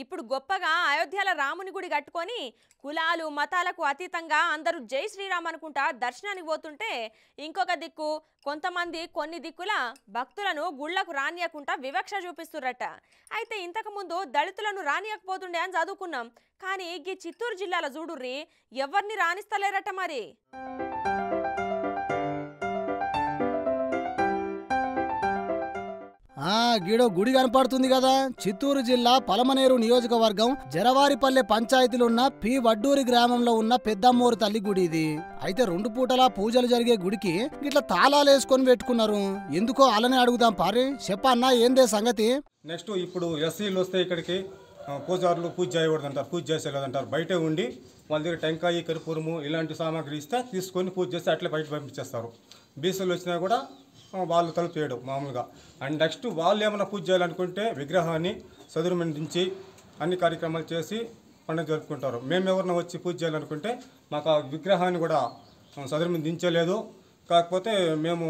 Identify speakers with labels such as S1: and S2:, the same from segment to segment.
S1: ఇప్పుడు గొప్పగా అయోధ్యల రాముని గుడి కట్టుకొని కులాలు మతాలకు అతీతంగా అందరూ జై శ్రీరామ్ అనుకుంటా దర్శనానికి పోతుంటే ఇంకొక దిక్కు కొంతమంది కొన్ని దిక్కుల భక్తులను గుళ్లకు రానియకుండా వివక్ష చూపిస్తురట. అయితే ఇంతకు ముందు దళితులను రానియకపోతుండే అని చదువుకున్నాం. కానీ ఈ చిత్తూరు జిల్లాలో చూడుర్రి ఎవరిని రాణిస్తలేరట మరి.
S2: గీడో గుడి కనపడుతుంది కదా. చిత్తూరు జిల్లా పలమనేరు నియోజకవర్గం జరవారిపల్లె పంచాయతీలో ఉన్న పి వడ్డూరి గ్రామంలో ఉన్న పెద్దమ్మోరు తల్లి గుడి ఇది. అయితే 2 పూటలా పూజలు జరిగే గుడికి ఇట్లా తాళాలు వేసుకొని పెట్టుకున్నారు. ఎందుకో అలానే అడుగుదాం పారి. చెప్పన్నా ఏందే సంగతి.
S3: నెక్స్ట్ ఇప్పుడు ఎస్సీలు వస్తే ఇక్కడికి పూజారులు పూజ చేయకూడదంటారు, పూజ చేసేలేదంటారు. బయటే ఉండి వాళ్ళ దగ్గర టెంకాయ కర్పూరము ఇలాంటి సామాగ్రి ఇస్తే తీసుకొని పూజ చేస్తే అట్లే బయట పంపించేస్తారు. బీసీలు వచ్చినా కూడా వాళ్ళు తలుపు వేయడం మామూలుగా. అండ్ నెక్స్ట్ వాళ్ళు ఏమైనా పూజ చేయాలనుకుంటే విగ్రహాన్ని సదురుమని దించి అన్ని కార్యక్రమాలు చేసి పండుగ జరుపుకుంటారు. మేము ఎవరైనా వచ్చి పూజ చేయాలనుకుంటే మాకు ఆ విగ్రహాన్ని కూడా సదురుమని దించలేదు. కాకపోతే మేము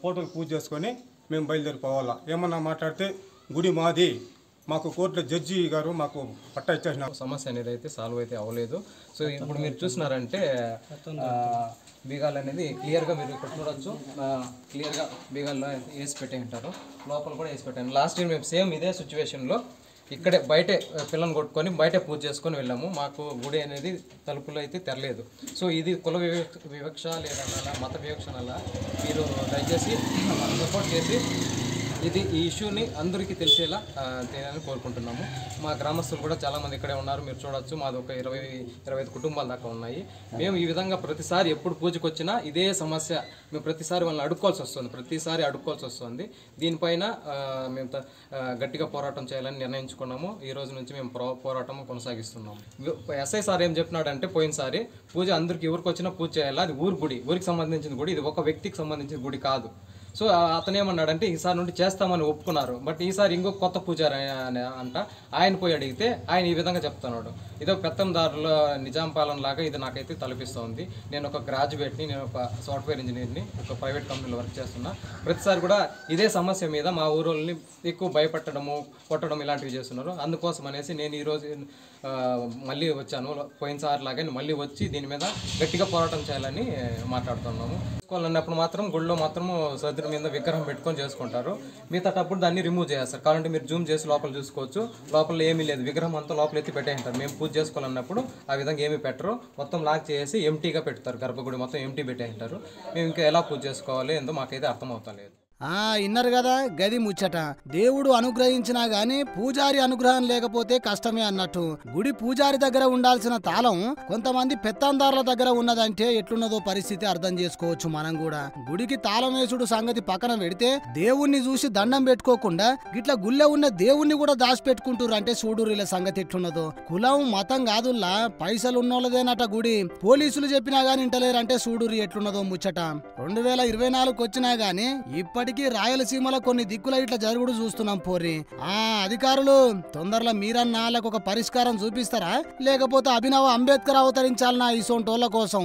S3: ఫోటోలు పూజ చేసుకొని మేము బయలుదేరిపోవాలా. ఏమన్నా మాట్లాడితే గుడి మాది, మాకు కోర్టులో జడ్జి గారు మాకు పట్టా ఇచ్చేసిన
S4: సమస్య అనేది అయితే సాల్వ్ అయితే అవ్వలేదు. సో ఇప్పుడు మీరు చూసినారంటే బీగాలు అనేది క్లియర్గా మీరు ఇక్కడ చూడొచ్చు. క్లియర్గా బీగాల్లో వేసి పెట్టే ఉంటారు, లోపల కూడా వేసి పెట్టాను. లాస్ట్ టైం మేము సేమ్ ఇదే సిచ్యువేషన్లో ఇక్కడే బయటే పిల్లలు కొట్టుకొని బయటే పూజ చేసుకొని వెళ్ళాము. మాకు గుడి అనేది తలుపులు అయితే తెరలేదు. సో ఇది కుల వివక్ష లేదన్నా మత వివక్ష అలా మీరు దయచేసి సపోర్ట్ చేసి ఈ ఇష్యూని అందరికీ తెలిసేలా చేయాలని కోరుకుంటున్నాము. మా గ్రామస్తులు కూడా చాలామంది ఇక్కడే ఉన్నారు, మీరు చూడొచ్చు. మాది ఒక 20-25 కుటుంబాల దాకా ఉన్నాయి. మేము ఈ విధంగా ప్రతిసారి ఎప్పుడు పూజకు వచ్చినా ఇదే సమస్య మేము ప్రతిసారి వాళ్ళని అడుక్కోవాల్సి వస్తుంది. దీనిపైన మేము గట్టిగా పోరాటం చేయాలని నిర్ణయించుకున్నాము. ఈ రోజు నుంచి మేము పోరాటం కొనసాగిస్తున్నాము. ఎస్ఐ సార్ ఏం చెప్పినాడంటే పోయినసారి పూజ అందరికీ ఎవరికి వచ్చినా పూజ చేయాలి, అది ఊరికి సంబంధించిన గుడి, ఇది ఒక వ్యక్తికి సంబంధించిన గుడి కాదు. సో అతను ఏమన్నాడంటే ఈసారి నుండి చేస్తామని ఒప్పుకున్నారు. బట్ ఈసారి ఇంకొక కొత్త పూజారి అంట ఆయన పోయి అడిగితే ఆయన ఈ విధంగా చెప్తున్నాడు, ఇదో పెత్తందారుల నిజాం పాలన లాగా ఇది నాకైతే తలపిస్తుంది. నేను ఒక గ్రాడ్యుయేట్ని, నేను ఒక సాఫ్ట్వేర్ ఇంజనీర్ని, ఒక ప్రైవేట్ కంపెనీలో వర్క్ చేస్తున్నా. ప్రతిసారి కూడా ఇదే సమస్య మీద మా ఊరోళ్ళని ఎక్కువ భయపెట్టడము, కొట్టడం ఇలాంటివి చేస్తున్నారు. అందుకోసం అనేసి నేను ఈరోజు మళ్ళీ వచ్చాను. పోయినసారి లాగా మళ్ళీ వచ్చి దీని మీద గట్టిగా పోరాటం చేయాలని మాట్లాడుతున్నాము. అన్నప్పుడు మాత్రం గుళ్ళో మాత్రం సదురు మీద విగ్రహం పెట్టుకొని చేసుకుంటారు. మిగతాటప్పుడు దాన్ని రిమూవ్ చేస్తారు. కావాలంటే మీరు జూమ్ చేసి లోపల చూసుకోవచ్చు. లోపల ఏమీ లేదు, విగ్రహం అంతా లోపల ఎత్తి పెట్టేంటారు. మేము పూజ చేసుకోవాలన్నప్పుడు ఆ విధంగా ఏమీ పెట్టరు, మొత్తం లాక్ చేసి ఎంటీగా పెడతారు. గర్భగుడి మొత్తం ఎంటీ పెట్టేంటారు. మేము ఇంకా ఎలా పూజ చేసుకోవాలి ఏందో మాకైతే అర్థం అవుతలేదు.
S2: ఇన్నారు కదా గది ముచ్చట. దేవుడు అనుగ్రహించినా గాని పూజారి అనుగ్రహం లేకపోతే కష్టమే అన్నట్టు. గుడి పూజారి దగ్గర ఉండాల్సిన తాళం కొంతమంది పెత్తందారుల దగ్గర ఉన్నదంటే ఎట్లున్నదో పరిస్థితి అర్థం చేసుకోవచ్చు మనం కూడా. గుడికి తాళం వేసుడు సంగతి పక్కన పెడితే దేవుణ్ణి చూసి దండం పెట్టుకోకుండా గిట్ల గుళ్ళె ఉన్న దేవుణ్ణి కూడా దాచిపెట్టుకుంటారు అంటే చూడురిల సంగతి ఎట్లున్నదో. కులం మతం కాదుల్లా, పైసలు ఉన్నోళ్ళదేనట గుడి. పోలీసులు చెప్పినా గాని ఇంటలేరంటే చూడురి ఎట్లున్నదో ముచ్చట. 2024 వచ్చినా గాని ఇప్పటి రాయలసీమలో కొన్ని దిక్కుల ఇట్లా జరుగుడు చూస్తున్నాం పోర్రి. అధికారులు తొందరలో మీరన్నాళ్ళకు ఒక పరిష్కారం చూపిస్తారా, లేకపోతే అభినవ అంబేద్కర్ అవతరించాలన్నా ఈ సొంటోళ్ళ కోసం?